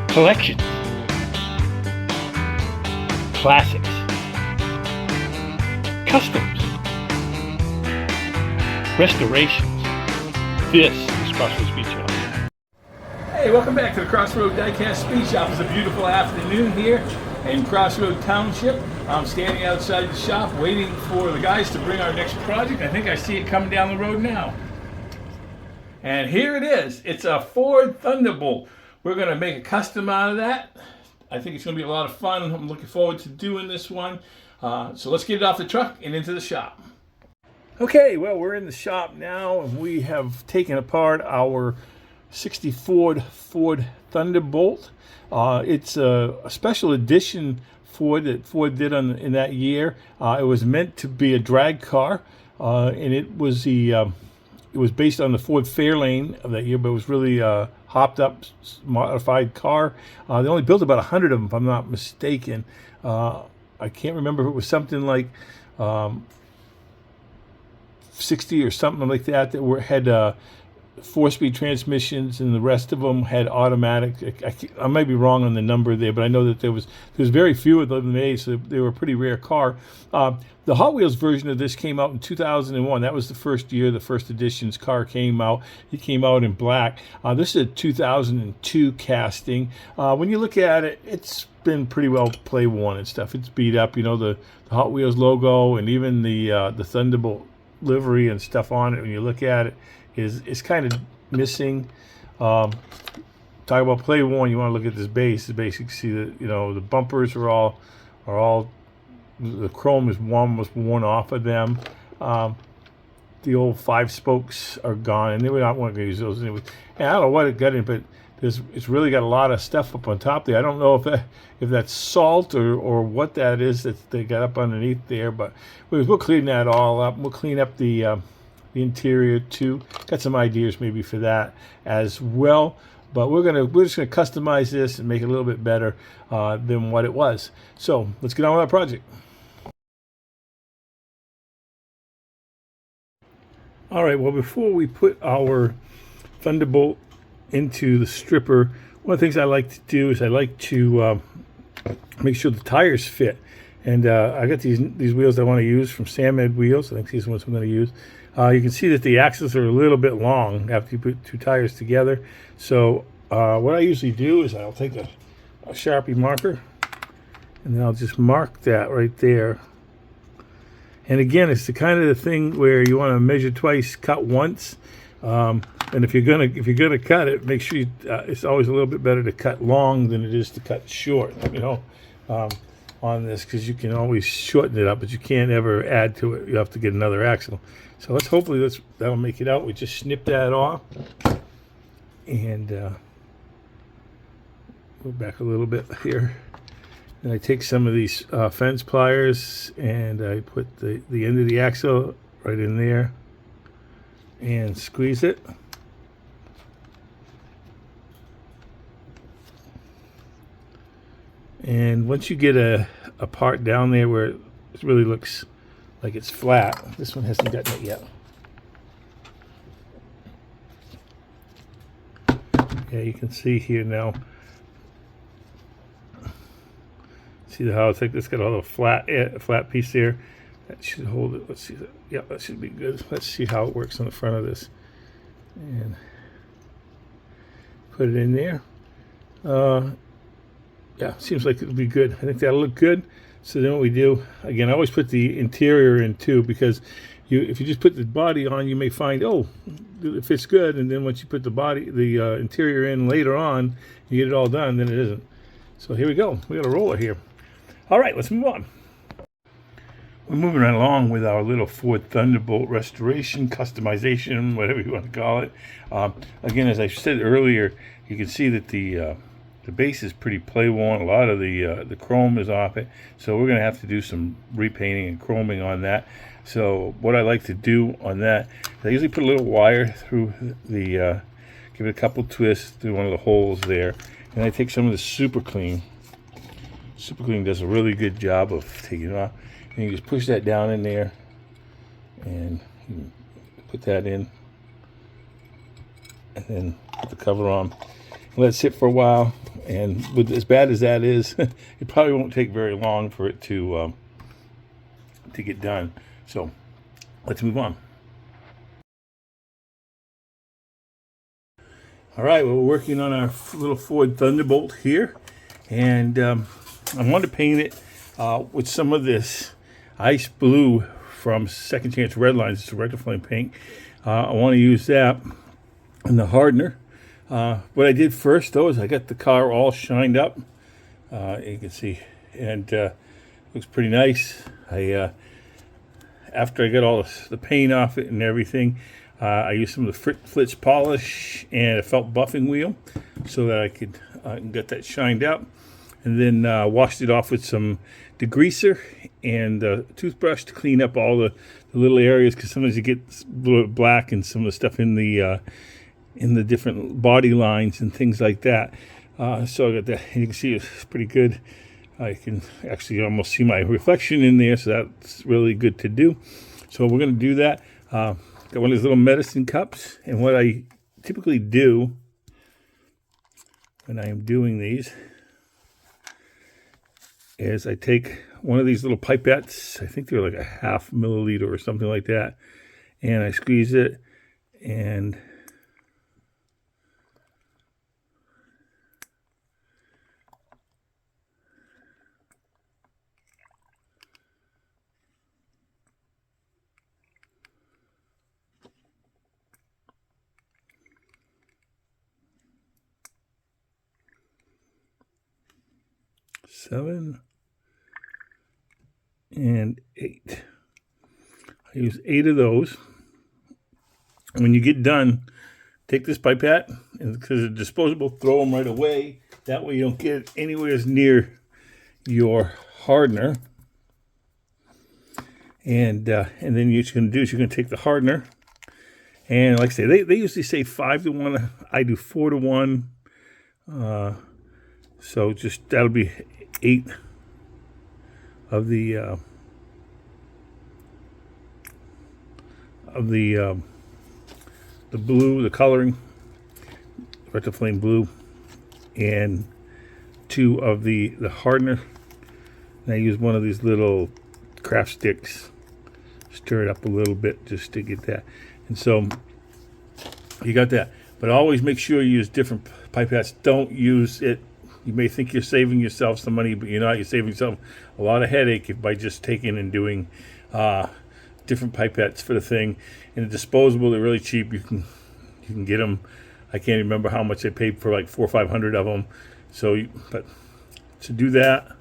collections, classics, customs, restorations. This is Crossroads Speed Shop. Hey, welcome back to the Crossroads Diecast Speed Shop. It's a beautiful afternoon here in Crossroads Township. I'm standing outside the shop waiting for the guys to bring our next project. I think I see it coming down the road now. And here it is. It's a Ford Thunderbolt. We're going to make a custom out of that. I think it's going to be a lot of fun. I'm looking forward to doing this one. So let's get it off the truck and into the shop. Okay, well, we're in the shop now, and we have taken apart our 64 Ford Thunderbolt. It's a special edition Ford that Ford did in that year. It was meant to be a drag car, and it was based on the Ford Fairlane of that year, but it was really a hopped up, modified car. They only built about 100 of them, if I'm not mistaken. I can't remember if it was something like 60 or something like that had 4-speed transmissions, and the rest of them had automatic. I might be wrong on the number there, but I know that there's very few of them made, so they were a pretty rare car. The Hot Wheels version of this came out in 2001. That was the first year the first edition's car came out. It came out in black. This is a 2002 casting. When you look at it, it's been pretty well play worn and stuff. It's beat up, you know, the Hot Wheels logo and even the Thunderbolt livery and stuff on it. When you look at it, is kind of missing. Talk about play worn. You want to look at this base. The base, you can see that, you know, the bumpers are all the chrome is almost worn off of them. The old 5 spokes are gone, and they were not going to use those anyway. And I don't know what it got in, but it's really got a lot of stuff up on top there. I don't know if that's salt or what that is that they got up underneath there, but we'll clean that all up. We'll clean up the interior too. Got some ideas maybe for that as well, but we're just gonna customize this and make it a little bit better than what it was. So let's get on with our project. All right, well, before we put our Thunderbolt into the stripper, one of the things I like to do is I like to make sure the tires fit. And I got these wheels I want to use from Sam Ed Wheels. I think these are the ones I'm going to use. You can see that the axles are a little bit long after you put 2 tires together. So what I usually do is I'll take a Sharpie marker, and then I'll just mark that right there. And again, it's the kind of the thing where you want to measure twice, cut once. And if you're gonna cut it, make sure it's always a little bit better to cut long than it is to cut short. You know, on this, because you can always shorten it up, but you can't ever add to it. You have to get another axle. So hopefully that'll make it out. We just snip that off, and go back a little bit here. And I take some of these fence pliers, and I put the end of the axle right in there and squeeze it. And once you get a part down there where it really looks like it's flat, this one hasn't gotten it yet. Yeah, you can see here now. See how it's like this got a little flat piece there. That should hold it. Let's see that. Yeah, that should be good. Let's see how it works on the front of this. And put it in there. Yeah, seems like it'll be good. I think that'll look good. So then what we do, again, I always put the interior in too, because if you just put the body on, you may find, oh, it fits good, and then once you put the interior in later on, you get it all done, then it isn't. So here we go. We got a roller here. All right, let's move on. We're moving right along with our little Ford Thunderbolt restoration, customization, whatever you want to call it. Again, as I said earlier, you can see that the base is pretty play worn. A lot of the chrome is off it, so we're going to have to do some repainting and chroming on that. So what I like to do on that, I usually put a little wire through the, give it a couple twists through one of the holes there, and I take some of the Super Clean. Super Clean does a really good job of taking it off. And you just push that down in there, and you put that in, and then put the cover on. Let it sit for a while, And with as bad as that is, it probably won't take very long for it to get done. So let's move on. All right, well, we're working on our little Ford Thunderbolt here, and I want to paint it with some of this ice blue from Second Chance Redlines. It's a rectifying paint. I want to use that in the hardener. What I did first, though, is I got the car all shined up. You can see, and looks pretty nice. After I got all the paint off it and everything, I used some of the Flitz polish and a felt buffing wheel so that I could get that shined up, and then washed it off with some degreaser and a toothbrush to clean up all the little areas, because sometimes you get a little black and some of the stuff in the different body lines and things like that. So I got that, and you can see it's pretty good. I can actually almost see my reflection in there, so that's really good to do. So we're going to do that. Got one of these little medicine cups, and what I typically do when I am doing these is I take one of these little pipettes, I think they're like a 0.5 milliliter or something like that, and I squeeze it, and seven and 8. I use 8 of those. When you get done, take this pipette, and because it's disposable, throw them right away. That way you don't get anywhere near your hardener. And then what you're going to do is you're going to take the hardener, and like I say, they usually say 5 to 1. I do 4 to 1. So just that'll be 8 of the blue, the coloring, rectifying blue, and 2 of the hardener. And I use one of these little craft sticks, stir it up a little bit just to get that. And so you got that, but always make sure you use different pipettes. Don't use it. You may think you're saving yourself some money, but you're not. You're saving yourself a lot of headache by just taking and doing different pipettes for the thing. And the disposable, they're really cheap. You can get them. I can't remember how much I paid for, like 400 or 500 of them. So, but to do that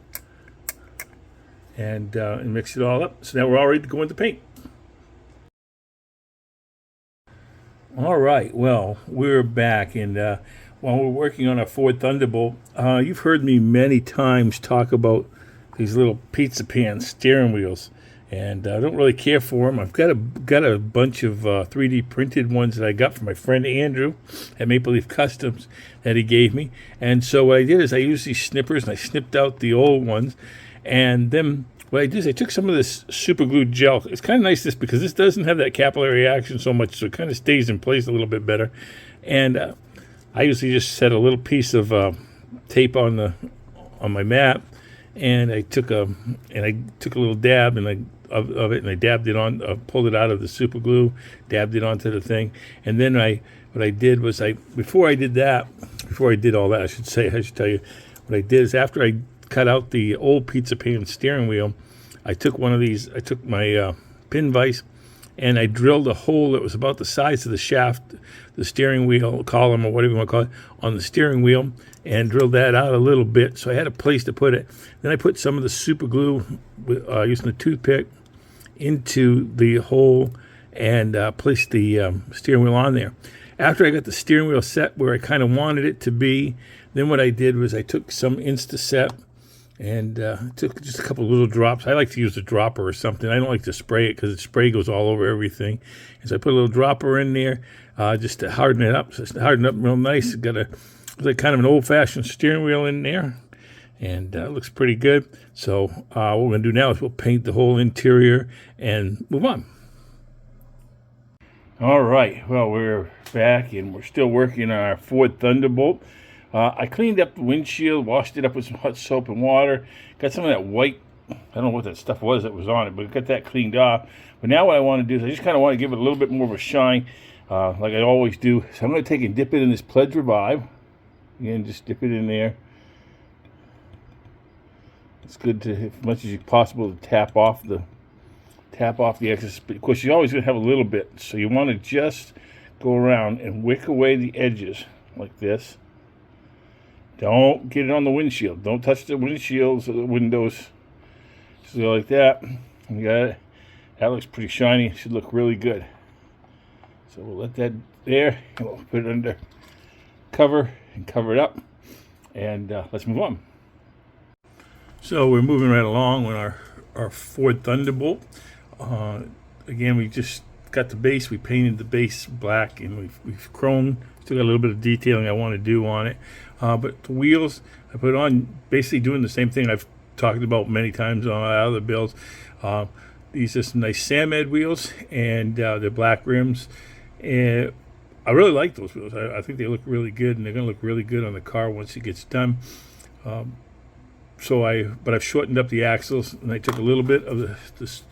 and mix it all up. So now we're all ready to go into paint. All right. Well, we're back, and while we're working on our Ford Thunderbolt, you've heard me many times talk about these little pizza pan steering wheels, and I don't really care for them. I've got a bunch of 3D printed ones that I got from my friend Andrew at Maple Leaf Customs that he gave me. And so what I did is I used these snippers, and I snipped out the old ones, and then what I did is I took some of this super glue gel. It's kind of nice because this doesn't have that capillary action so much, so it kind of stays in place a little bit better. And I usually just set a little piece of tape on my mat, and I took a little dab of it, and I dabbed it on, pulled it out of the super glue, dabbed it onto the thing, and then what I did was before I did all that, I should tell you what I did is after I cut out the old pizza pan steering wheel, I took my pin vise, and I drilled a hole that was about the size of the shaft, the steering wheel column, or whatever you want to call it, on the steering wheel, and drilled that out a little bit so I had a place to put it. Then I put some of the super glue using a toothpick into the hole and placed the steering wheel on there. After I got the steering wheel set where I kind of wanted it to be, then what I did was I took some Instaset and took just a couple of little drops. I like to use a dropper or something. I don't like to spray it because the spray goes all over everything. And so I put a little dropper in there just to harden it up. So it's hardened up real nice. Got like kind of an old-fashioned steering wheel in there, and it looks pretty good. So what we're going to do now is we'll paint the whole interior and move on. All right. Well, we're back, and we're still working on our Ford Thunderbolt. I cleaned up the windshield, washed it up with some hot soap and water. Got some of that white, I don't know what that stuff was that was on it, but got that cleaned off. But now what I want to do is I just kind of want to give it a little bit more of a shine, like I always do. So I'm going to take and dip it in this Pledge Revive. Again, just dip it in there. It's good to, as much as possible, to tap off the excess. Of course, you're always going to have a little bit, so you want to just go around and wick away the edges like this. Don't get it on the windshield. Don't touch the windshields or the windows. Just go like that. You got it. That looks pretty shiny. It should look really good. So we'll let that there. And we'll put it under cover and cover it up. And let's move on. So we're moving right along with our Ford Thunderbolt. Again, we just got the base. We painted the base black, and we've chromed. Still got a little bit of detailing I want to do on it. But the wheels I put on, basically doing the same thing I've talked about many times on other builds. These are some nice Samed wheels, and they're black rims. And I really like those wheels. I think they look really good, and they're going to look really good on the car once it gets done. But I've shortened up the axles, and I took a little bit of the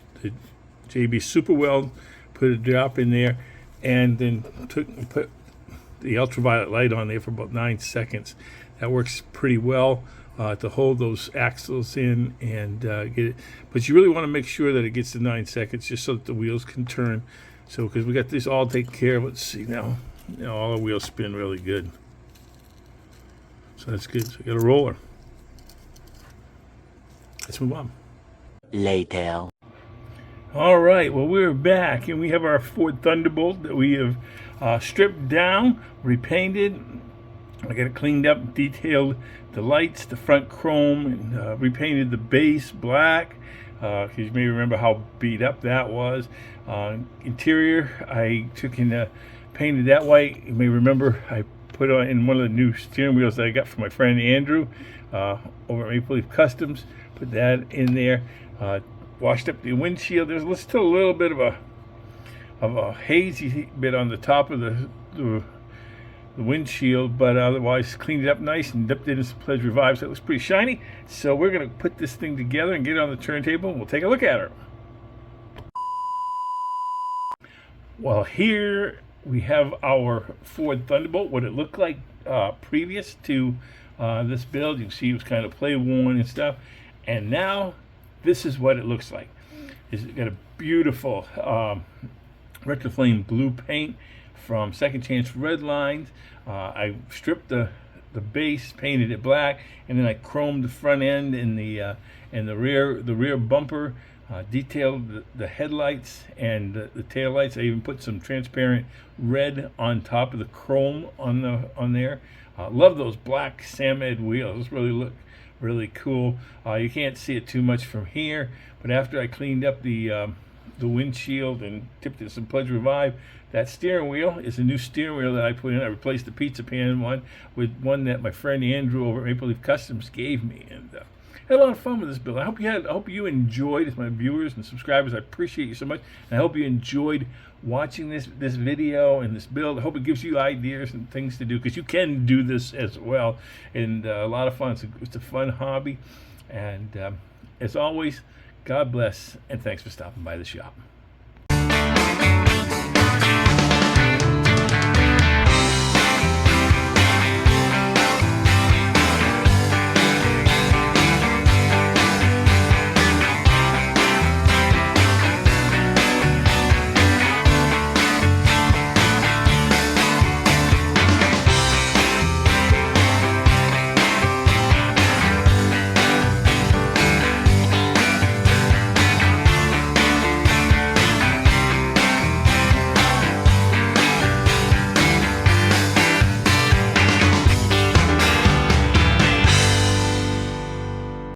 JB Super Weld, put a drop in there, and then put the ultraviolet light on there for about 9 seconds. That works pretty well to hold those axles in and get it. But you really want to make sure that it gets to 9 seconds, just so that the wheels can turn. So because we got this all taken care of. Let's see now. All the wheels spin really good. So that's good. So we got a roller. Let's move on. Later. All right, well, we're back, and we have our Ford Thunderbolt that we have stripped down, repainted. I got it cleaned up, detailed the lights, the front chrome, and repainted the base black, because you may remember how beat up that was. Interior, I took and painted that white. You may remember I put on in one of the new steering wheels that I got from my friend Andrew over at Maple Leaf Customs. Put that in there. Washed up the windshield. There's still a little bit of a hazy bit on the top of the windshield, but otherwise cleaned it up nice and dipped it in some Pledge Revive, so it looks pretty shiny. So we're going to put this thing together and get it on the turntable, and we'll take a look at her. Well, here we have our Ford Thunderbolt, what it looked like previous to this build. You can see it was kind of play worn and stuff, and now this is what it looks like. It's got a beautiful Retroflame blue paint from Second Chance Red Lines. I stripped the base, painted it black, and then I chromed the front end and the rear bumper. Detailed the headlights and the tail lights. I even put some transparent red on top of the chrome on there. Love those black Samed wheels. Those really look really cool. You can't see it too much from here, but after I cleaned up the windshield and tipped it some Pledge Revive, that steering wheel is a new steering wheel that I put in. I replaced the pizza pan one with one that my friend Andrew over at Maple Leaf Customs gave me, and had a lot of fun with this build. I hope you enjoyed, as my viewers and subscribers. I appreciate you so much, and I hope you enjoyed watching this video and this build. I hope it gives you ideas and things to do, because you can do this as well, and a lot of fun. It's a fun hobby, and as always, God bless, and thanks for stopping by the shop.